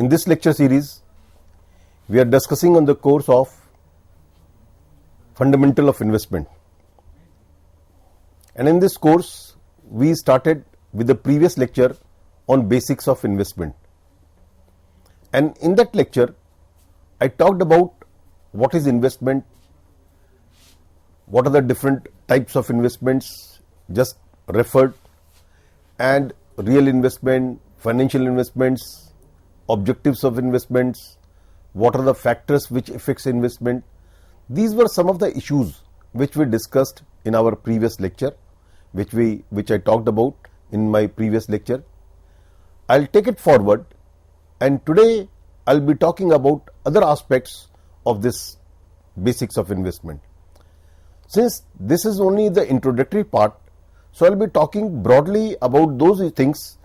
In this lecture series, we are discussing on the course of Fundamental of Investment. And in this course, we started with the previous lecture on basics of investment. And in that lecture, I talked about what is investment, what are the different types of investments just referred, and real investment, financial investments, objectives of investments, what are the factors which affects investment. These were some of the issues which we discussed in our previous lecture, which I talked about in my previous lecture. I'll take it forward, and today I'll be talking about other aspects of this basics of investment. Since this is only the introductory part, so I'll be talking broadly about those things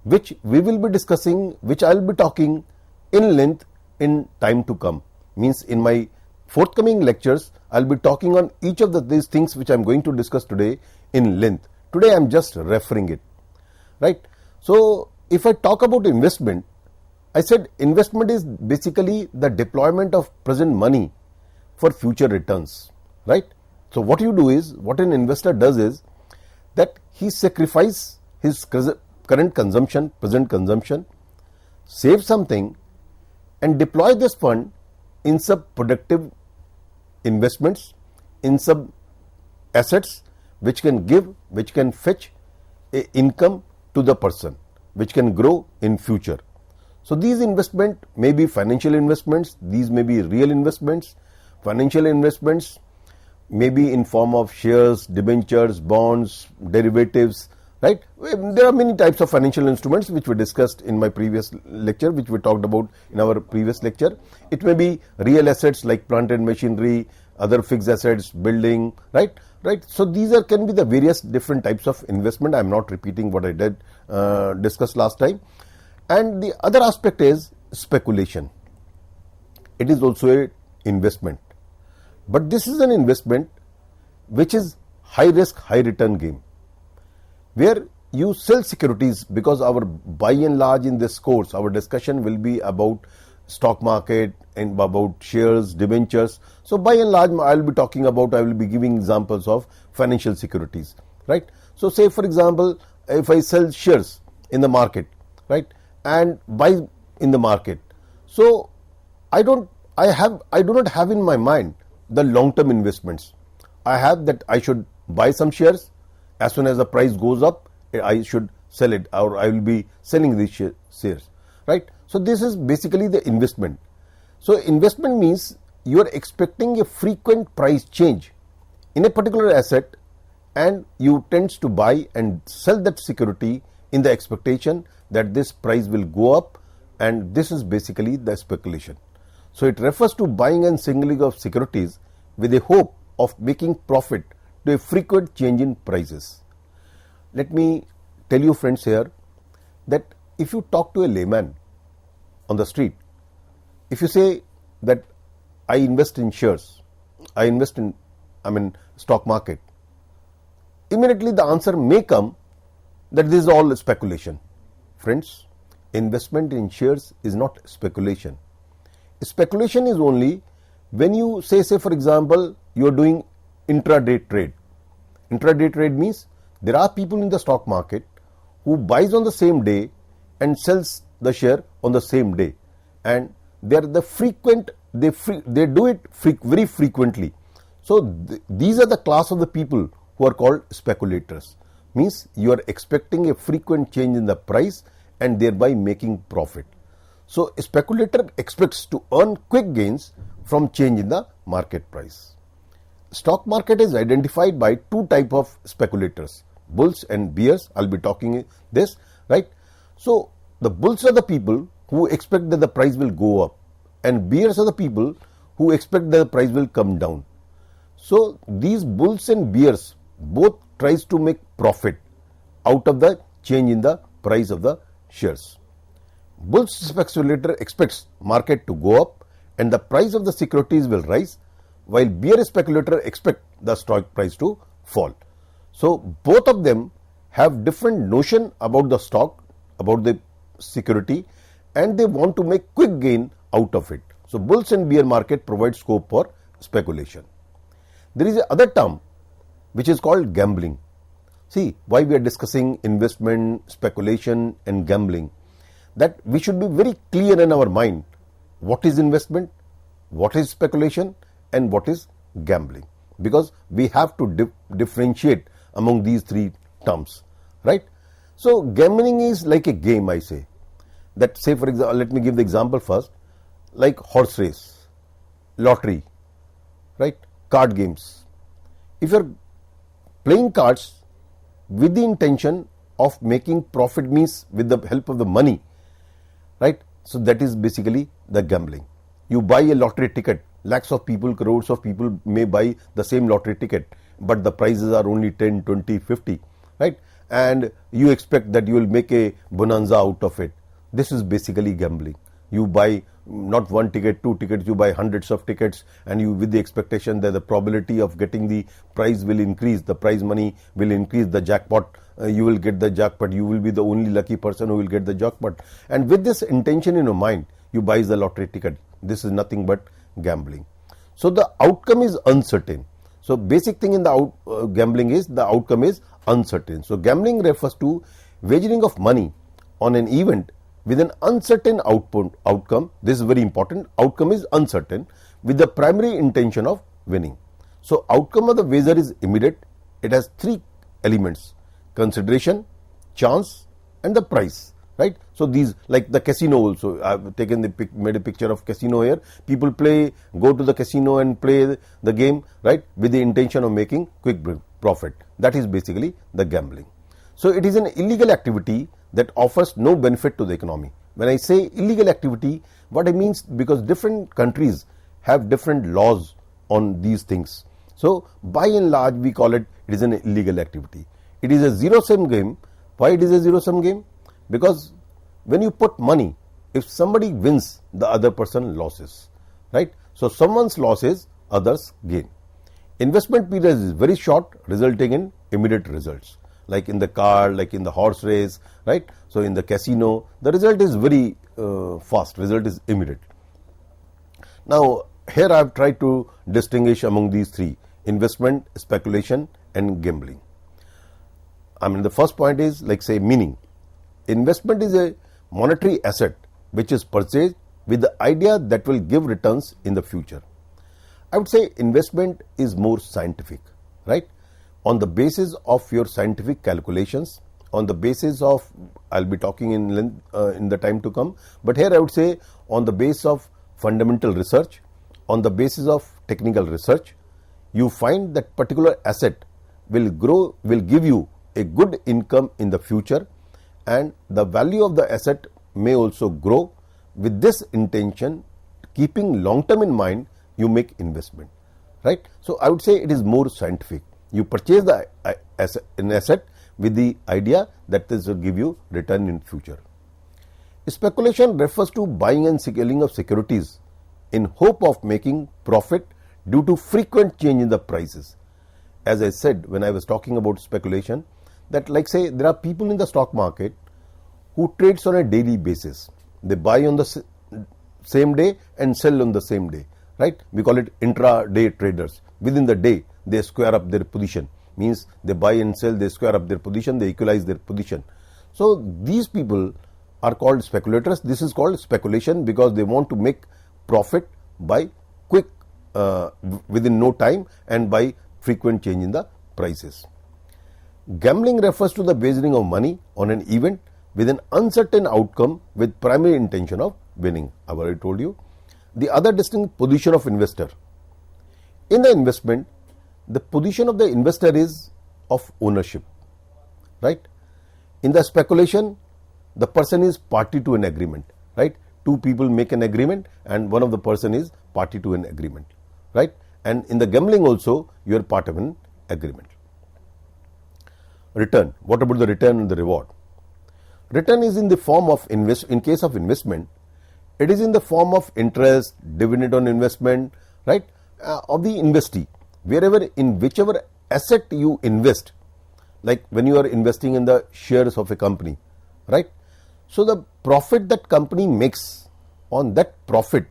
which we will be discussing, which I'll be talking in length in time to come. Means in my forthcoming lectures, I'll be talking on each of these things which I'm going to discuss today in length. Today I'm just referring it, right? So if I talk about investment, I said investment is basically the deployment of present money for future returns, right? So what you do is, what an investor does is that he sacrifices his current consumption, present consumption, save something and deploy this fund in some productive investments, in some assets which can fetch a income to the person, which can grow in future. So these investment may be financial investments, these may be real investments. Financial investments may be in form of shares, debentures, bonds, derivatives, right? There are many types of financial instruments which we discussed in my previous lecture, which we talked about in our previous lecture. It may be real assets like plant and machinery, other fixed assets, building, right? So these can be the various different types of investment. I am not repeating what I did discuss last time. And the other aspect is speculation. It is also an investment, but this is an investment which is high risk, high return game, where you sell securities, because our by and large in this course, our discussion will be about stock market and about shares, debentures. So by and large, I will be giving examples of financial securities, right? So say for example, if I sell shares in the market, right, and buy in the market, so I do not have in my mind the long-term investments. I have that I should buy some shares, as soon as the price goes up, I should sell it, or I will be selling these shares, right? So this is basically the investment. So investment means you are expecting a frequent price change in a particular asset, and you tend to buy and sell that security in the expectation that this price will go up, and this is basically the speculation. So it refers to buying and selling of securities with a hope of making profit to a frequent change in prices. Let me tell you friends here that if you talk to a layman on the street, if you say that I invest in shares, I invest in stock market, immediately the answer may come that this is all speculation. Friends, investment in shares is not speculation. Speculation is only when you say for example, you are doing intraday trade. Intraday trade means there are people in the stock market who buys on the same day and sells the share on the same day, and they are the frequent, they do it very frequently. So these are the class of the people who are called speculators. Means you are expecting a frequent change in the price and thereby making profit. So a speculator expects to earn quick gains from change in the market price. Stock market is identified by two types of speculators, bulls and bears. I'll be talking this, right? So the bulls are the people who expect that the price will go up, and bears are the people who expect that the price will come down. So these bulls and bears both tries to make profit out of the change in the price of the shares. Bull speculator expects market to go up and the price of the securities will rise, while bear speculator expect the stock price to fall. So both of them have different notion about the stock, about the security, and they want to make quick gain out of it. So bulls and bear market provide scope for speculation. There is another term which is called gambling. See, why we are discussing investment, speculation and gambling, that we should be very clear in our mind what is investment, what is speculation and what is gambling, because we have to differentiate among these three terms, right? So gambling is like a game, I say. That, say for example, let me give the example first, like horse race, lottery, right, card games. If you are playing cards with the intention of making profit, means with the help of the money, right, so that is basically the gambling. You buy a lottery ticket, lakhs of people, crores of people may buy the same lottery ticket, but the prices are only 10, 20, 50, right, and you expect that you will make a bonanza out of it. This is basically gambling. You buy not one ticket, two tickets, you buy hundreds of tickets, and you, with the expectation that the probability of getting the prize will increase, the prize money will increase, the jackpot, you will get the jackpot, you will be the only lucky person who will get the jackpot, and with this intention in your mind you buy the lottery ticket. This is nothing but gambling. So the outcome is uncertain. So basic thing in the gambling is the outcome is uncertain. So gambling refers to wagering of money on an event with an uncertain outcome. This is very important. Outcome is uncertain with the primary intention of winning. So outcome of the wager is immediate. It has three elements: consideration, chance and the price, right? So these, like the casino also, I have taken made a picture of casino here. People go to the casino and play the game, right, with the intention of making quick profit. That is basically the gambling. So it is an illegal activity that offers no benefit to the economy. When I say illegal activity, what I mean, because different countries have different laws on these things. So by and large we call it is an illegal activity. It is a zero-sum game. Why it is a zero-sum game? Because when you put money, if somebody wins, the other person loses, right? So someone's losses, others gain. Investment period is very short, resulting in immediate results. Like in the car, like in the horse race, right? So in the casino, the result is very fast, result is immediate. Now here I have tried to distinguish among these three: investment, speculation and gambling. I mean, the first point is, like say, meaning. Investment is a monetary asset which is purchased with the idea that will give returns in the future. I would say investment is more scientific, right? On the basis of your scientific calculations, on the basis of, I'll be talking in the time to come, but here I would say on the basis of fundamental research, on the basis of technical research, you find that particular asset will grow, will give you a good income in the future, and the value of the asset may also grow. With this intention, keeping long term in mind, you make investment, right? So I would say it is more scientific. You purchase an asset with the idea that this will give you return in future. Speculation refers to buying and selling of securities in hope of making profit due to frequent change in the prices. As I said when I was talking about speculation, that like say there are people in the stock market who trades on a daily basis. They buy on the same day and sell on the same day, right? We call it intra-day traders. Within the day they square up their position, means they buy and sell, they square up their position, they equalize their position. So these people are called speculators. This is called speculation because they want to make profit by quick within no time and by frequent change in the prices. Gambling refers to the wagering of money on an event with an uncertain outcome with primary intention of winning. I've already told you. The other distinct position of investor. In the investment, the position of the investor is of ownership, right? In the speculation, the person is party to an agreement, right? Two people make an agreement and one of the person is party to an agreement, right? And in the gambling also, you are part of an agreement. Return. What about the return and the reward? Return is in the form of in case of investment, it is in the form of interest, dividend on investment, right? Of the investee. Wherever, in whichever asset you invest, like when you are investing in the shares of a company, right? So the profit that company makes, on that profit,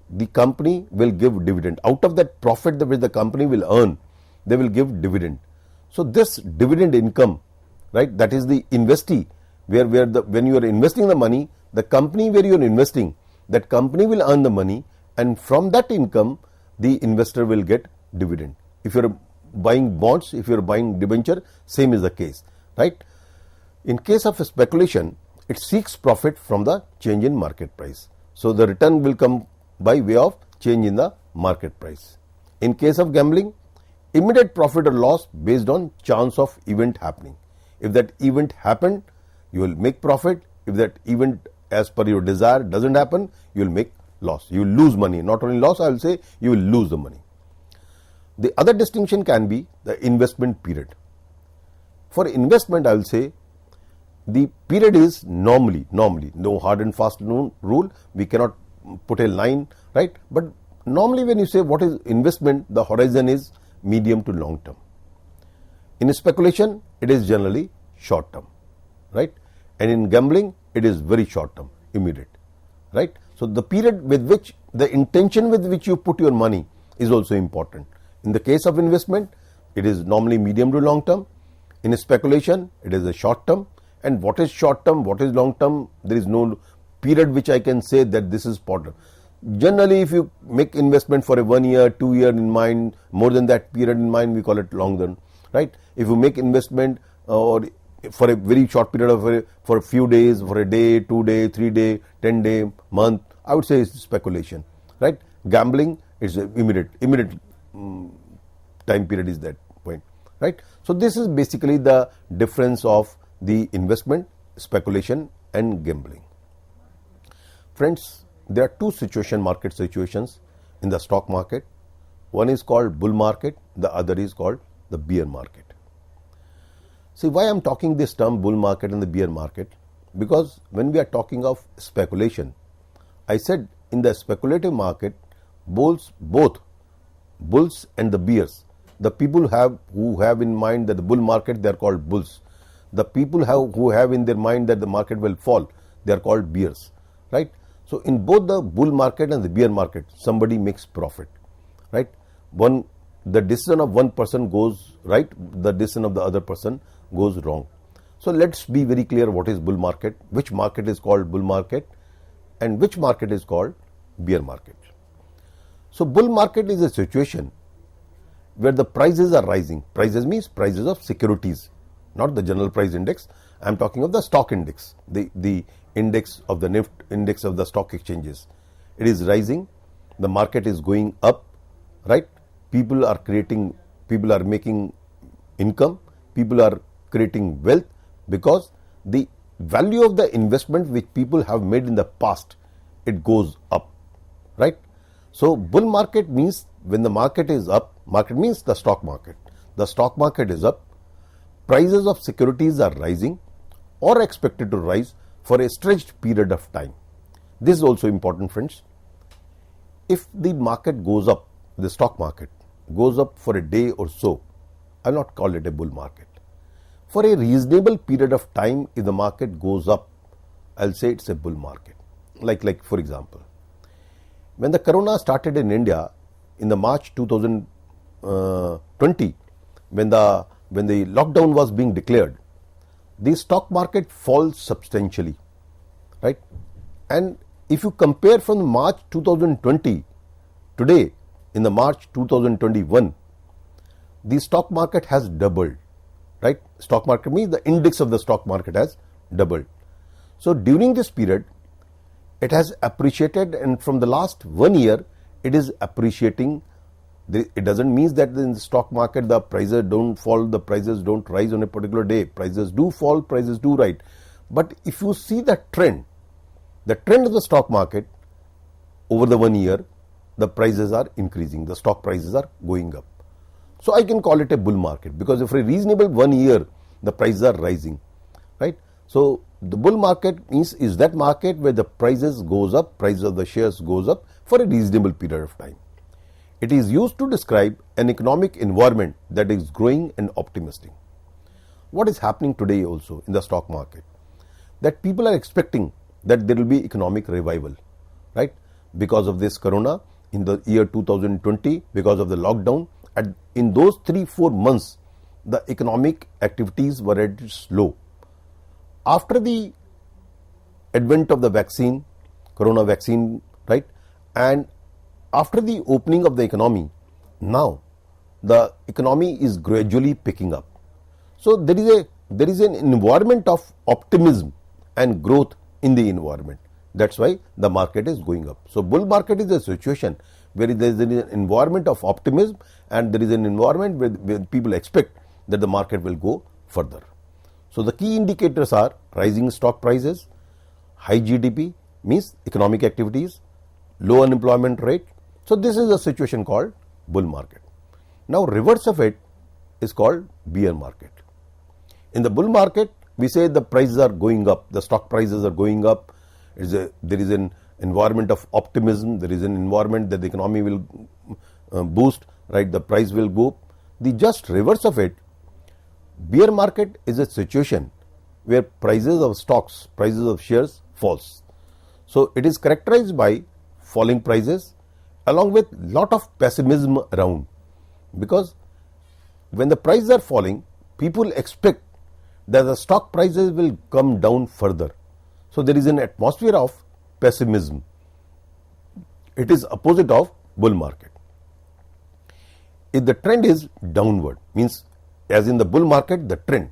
the company will give dividend. Out of that profit which the company will earn, they will give dividend. So this dividend income, right, that is the investee, where when you are investing the money, the company where you are investing, that company will earn the money, and from that income, the investor will get dividend. If you are buying bonds, if you are buying debenture, same is the case, right? In case of speculation, it seeks profit from the change in market price. So the return will come by way of change in the market price. In case of gambling, immediate profit or loss based on chance of event happening. If that event happened, you will make profit. If that event as per your desire doesn't happen, you will make loss. You will lose money. Not only loss, I will say you will lose the money. The other distinction can be the investment period. For investment, I will say the period is normally, no hard and fast rule. We cannot put a line, right? But normally when you say what is investment, the horizon is medium to long term. In speculation, it is generally short term, right? And in gambling, it is very short term, immediate, right? So the period with which, the intention with which you put your money is also important. In the case of investment, it is normally medium to long term. In speculation, it is a short term. And what is short term, what is long term, there is no period which I can say that this is short term. Generally, if you make investment for a 1 year, 2 year in mind, more than that period in mind, we call it long term, right? If you make investment or for a very short period of for a few days, for a day, 2 day, 3 day, 10 day, month, I would say it's speculation, right? Gambling is immediate time period is that point, right? So this is basically the difference of the investment, speculation and gambling. Friends, there are two market situations in the stock market. One is called bull market, the other is called the bear market. See why I am talking this term bull market and the bear market? Because when we are talking of speculation, I said in the speculative market, both bulls and the bears, the people who have in mind that the bull market, they are called bulls. The people who have in their mind that the market will fall, they are called bears, right? So in both the bull market and the bear market, somebody makes profit, right? The decision of one person goes right, the decision of the other person goes wrong. So let's be very clear what is bull market, which market is called bull market, and which market is called bear market. So bull market is a situation where the prices are rising. Prices means prices of securities, not the general price index. I am talking of the stock index, the index of the NIFT, index of the stock exchanges. It is rising, the market is going up, right? People are making income, people are creating wealth because the value of the investment which people have made in the past, it goes up, right? So bull market means when the market is up, market means the stock market. The stock market is up, prices of securities are rising or expected to rise for a stretched period of time. This is also important, friends. If the market goes up, the stock market goes up for a day or so, I will not call it a bull market. For a reasonable period of time, if the market goes up, I will say it's a bull market. Like for example, when the corona started in India in the March 2020, when the lockdown was being declared, the stock market falls substantially, right? And if you compare from March 2020 today in the March 2021, the stock market has doubled, right? Stock market means the index of the stock market has doubled. So during this period, it has appreciated, and from the last 1 year, it is appreciating. It doesn't mean that in the stock market the prices don't fall, the prices don't rise on a particular day. Prices do fall, prices do rise. But if you see the trend of the stock market over the 1 year, the prices are increasing, the stock prices are going up. So I can call it a bull market because for a reasonable 1 year, the prices are rising, right? So the bull market is that market where the prices goes up, prices of the shares goes up for a reasonable period of time. It is used to describe an economic environment that is growing and optimistic. What is happening today also in the stock market? that people are expecting that there will be economic revival, right? Because of this corona in the year 2020, because of the lockdown, and in those 3-4 months, the economic activities were at its low. After the advent of the vaccine, corona vaccine, right, and after the opening of the economy, now the economy is gradually picking up. So there is an environment of optimism and growth in the environment. That's why the market is going up. So bull market is a situation where there is an environment of optimism and there is an environment where people expect that the market will go further. So the key indicators are rising stock prices, high GDP means economic activities, low unemployment rate. So this is a situation called bull market. Now reverse of it is called bear market. In the bull market, we say the prices are going up, the stock prices are going up. There is an environment of optimism, there is an environment that the economy will boost, right? The price will go up. The just reverse of it, bear market is a situation where prices of stocks, prices of shares falls. So it is characterized by falling prices along with lot of pessimism around, because when the prices are falling, people expect that the stock prices will come down further. So there is an atmosphere of pessimism. It is opposite of bull market. If the trend is downward, means as in the bull market, the trend,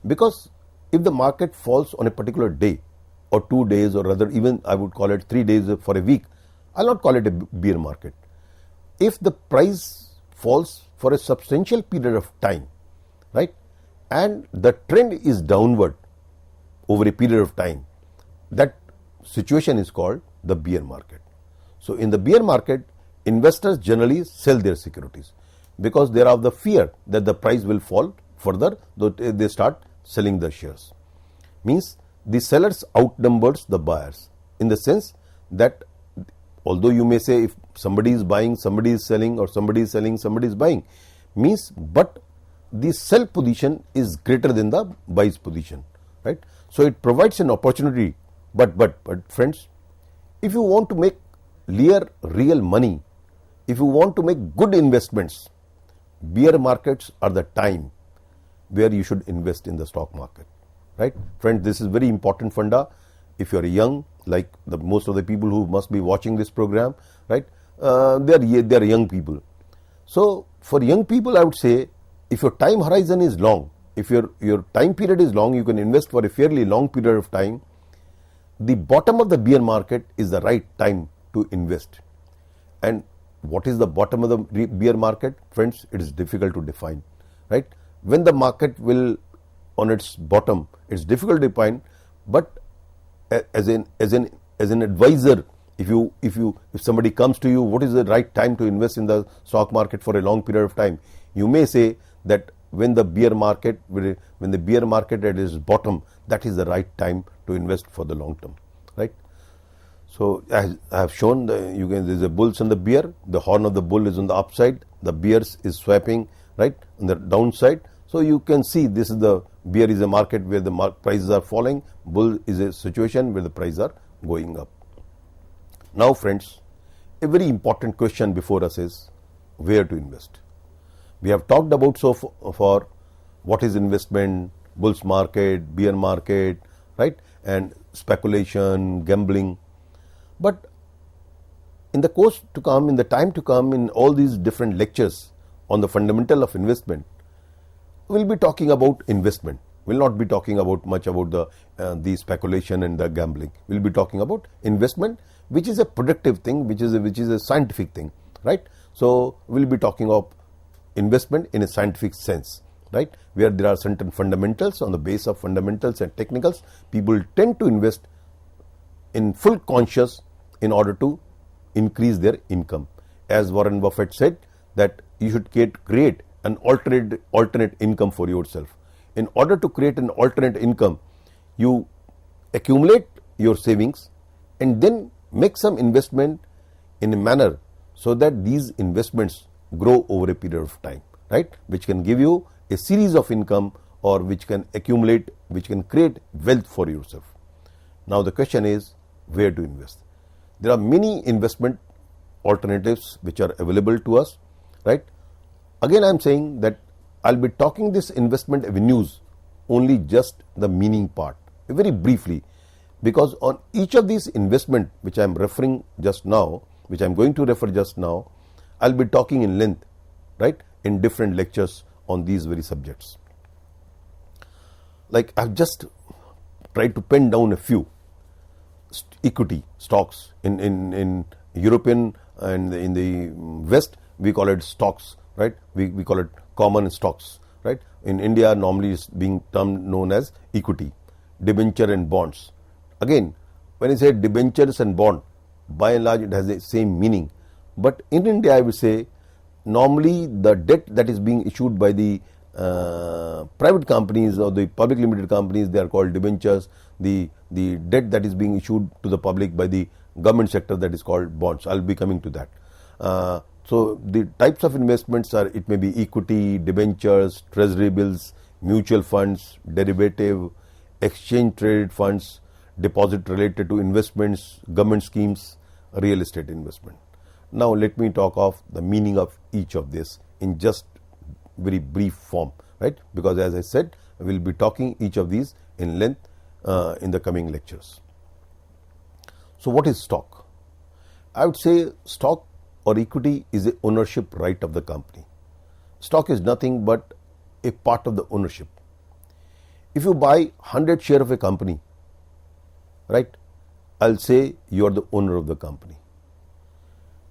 because if the market falls on a particular day or 2 days, or rather even I would call it 3 days for a week, I'll not call it a bear market. If the price falls for a substantial period of time, right, and the trend is downward over a period of time, that situation is called the bear market. So in the bear market, investors generally sell their securities because they are of the fear that the price will fall further, though they start selling the shares. Means the sellers outnumbers the buyers, in the sense that although you may say if somebody is buying, somebody is selling, or somebody is selling, somebody is buying, means but the sell position is greater than the buy's position, right? So it provides an opportunity. But friends, if you want to make real money, if you want to make good investments, bear markets are the time where you should invest in the stock market, right? Friends, this is very important funda. If you are young, like most of the people who must be watching this program, right, they are young people. So for young people, I would say, if your time horizon is long, if your time period is long, you can invest for a fairly long period of time. The bottom of the bear market is the right time to invest. And what is the bottom of the bear market? Friends, it is difficult to define, right? When the market will on its bottom, it's difficult to define, but as an advisor, if somebody comes to you, what is the right time to invest in the stock market for a long period of time? You may say that when the bear market at its bottom, that is the right time to invest for the long term, right? So as I have shown, there's a bulls and the bear. The horn of the bull is on the upside, the bears is swapping, right, on the downside. So you can see this is the bear is a market where the prices are falling, bull is a situation where the prices are going up. Now friends, a very important question before us is where to invest. We have talked about so far what is investment, bulls market, bear market, right, and speculation, gambling. But in the course to come, in the time to come, in all these different lectures on the fundamental of investment, we'll be talking about investment. We'll not be talking about much about the speculation and the gambling. We'll be talking about investment, which is a productive thing, which is a scientific thing, right? So we'll be talking of investment in a scientific sense, right, where there are certain fundamentals. On the base of fundamentals and technicals, people tend to invest in full conscious in order to increase their income. As Warren Buffett said, that you should create an alternate income for yourself. In order to create an alternate income, you accumulate your savings and then make some investment in a manner so that these investments grow over a period of time, right, which can give you a series of income, or which can accumulate, which can create wealth for yourself. Now the question is where to invest. There are many investment alternatives which are available to us, right? Again, I am saying that I'll be talking this investment avenues only just the meaning part, very briefly, because on each of these investment which I am referring just now, which I am going to refer just now, I'll be talking in length, right, in different lectures on these very subjects. Like I've just tried to pen down a few. Equity stocks in European and in the West we call it stocks, right? We call it common stocks, right? In India normally is being termed known as equity, debenture and bonds. Again, when I say debentures and bond, by and large it has the same meaning, but in India I would say normally the debt that is being issued by the private companies or the public limited companies, they are called debentures. The debt that is being issued to the public by the government sector, that is called bonds. I'll be coming to that. So the types of investments are, it may be equity, debentures, treasury bills, mutual funds, derivative, exchange traded funds, deposit related to investments, government schemes, real estate investment. Now let me talk of the meaning of each of this in just very brief form, right? Because as I said, we will be talking each of these in length in the coming lectures. So what is stock? I would say stock or equity is the ownership right of the company. Stock is nothing but a part of the ownership. If you buy 100 share of a company, right, I'll say you are the owner of the company.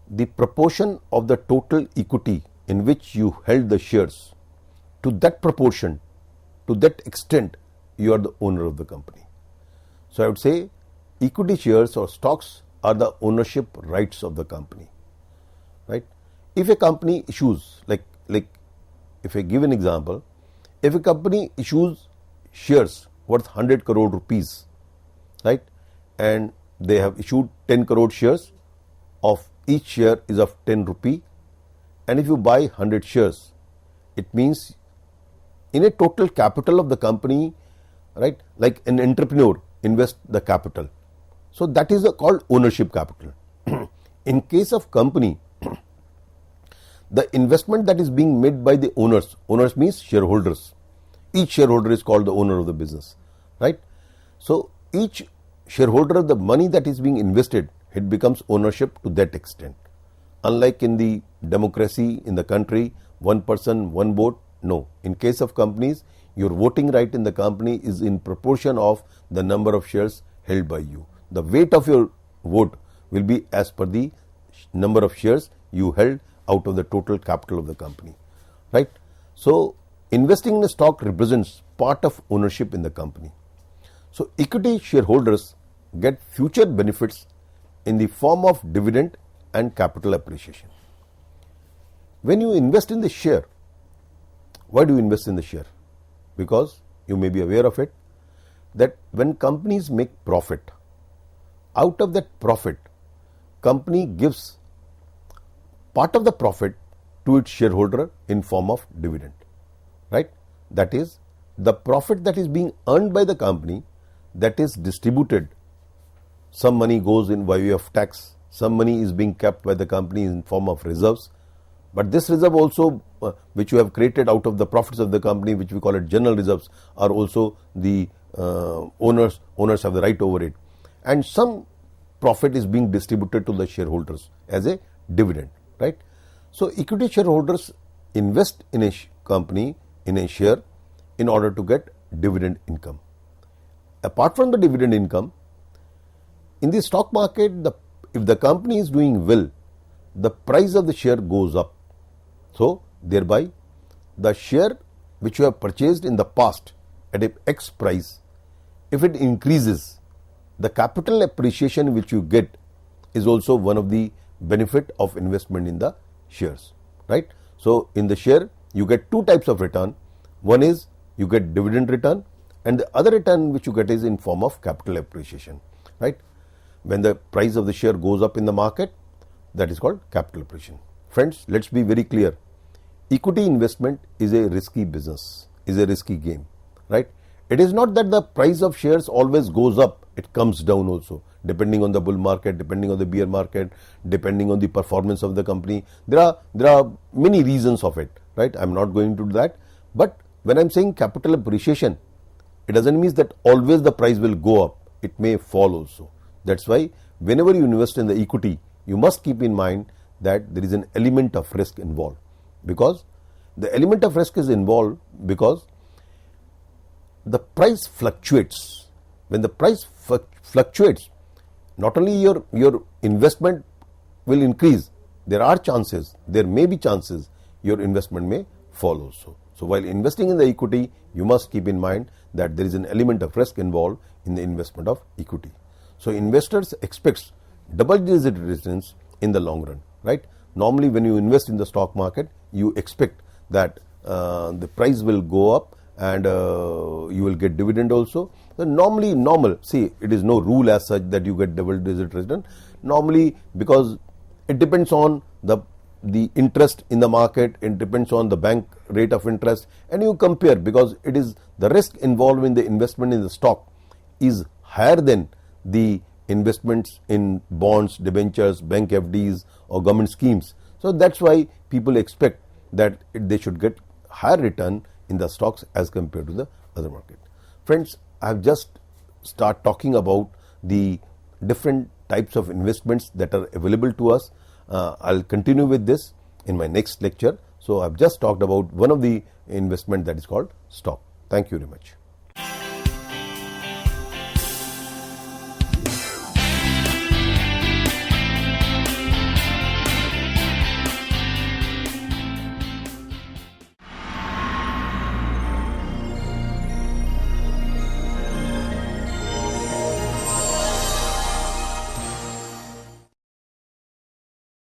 The proportion of the total equity in which you held the shares, to that proportion, to that extent, you are the owner of the company. So I would say equity shares or stocks are the ownership rights of the company, right? If a company issues, like if I give an example, if a company issues shares worth 100 crore rupees, right, and they have issued 10 crore shares, of each share is of 10 rupee, and if you buy 100 shares, it means in a total capital of the company, right, like an entrepreneur invest the capital. So that is called ownership capital. In case of company, the investment that is being made by the owners means shareholders. Each shareholder is called the owner of the business, right? So each shareholder, the money that is being invested, it becomes ownership to that extent. Unlike in the democracy in the country, one person, one vote, no. In case of companies, your voting right in the company is in proportion of the number of shares held by you. The weight of your vote will be as per the number of shares you held out of the total capital of the company, right? So investing in a stock represents part of ownership in the company. So equity shareholders get future benefits in the form of dividend and capital appreciation. When you invest in the share, why do you invest in the share? Because you may be aware of it, that when companies make profit, out of that profit, company gives part of the profit to its shareholder in form of dividend, right? That is, the profit that is being earned by the company, that is distributed. Some money goes in by way of tax, some money is being kept by the company in form of reserves, but this reserve also which you have created out of the profits of the company, which we call it general reserves, are also the owners have the right over it, and some profit is being distributed to the shareholders as a dividend, right? So equity shareholders invest in a company, in a share, in order to get dividend income. Apart from the dividend income, in the stock market, if the company is doing well, the price of the share goes up. So thereby the share which you have purchased in the past at a X price, if it increases, the capital appreciation which you get is also one of the benefit of investment in the shares, right? So in the share you get two types of return. One is you get dividend return, and the other return which you get is in form of capital appreciation, right? When the price of the share goes up in the market, that is called capital appreciation. Friends, let's be very clear. Equity investment is a risky business, is a risky game, right? It is not that the price of shares always goes up it comes down also, depending on the bull market, depending on the bear market, depending on the performance of the company. There are many reasons of it, right? I'm not going to do that. But when I'm saying capital appreciation, it doesn't mean that always the price will go up. It may fall also. That's why whenever you invest in the equity, you must keep in mind that there is an element of risk involved, because the element of risk is involved because the price fluctuates. When the price fluctuates, not only your investment will increase, there may be chances your investment may fall also. So while investing in the equity, you must keep in mind that there is an element of risk involved in the investment of equity. So investors expect double-digit returns in the long run, right? Normally when you invest in the stock market, you expect that the price will go up and you will get dividend also. So see, it is no rule as such that you get double-digit return. Normally, because it depends on the interest in the market, it depends on the bank rate of interest, and you compare, because it is the risk involved in the investment in the stock is higher than the investments in bonds, debentures, bank FDs or government schemes. So that's why people expect that they should get higher return in the stocks as compared to the other market. Friends, I have just start talking about the different types of investments that are available to us. I'll continue with this in my next lecture. So I've just talked about one of the investment that is called stock. Thank you very much.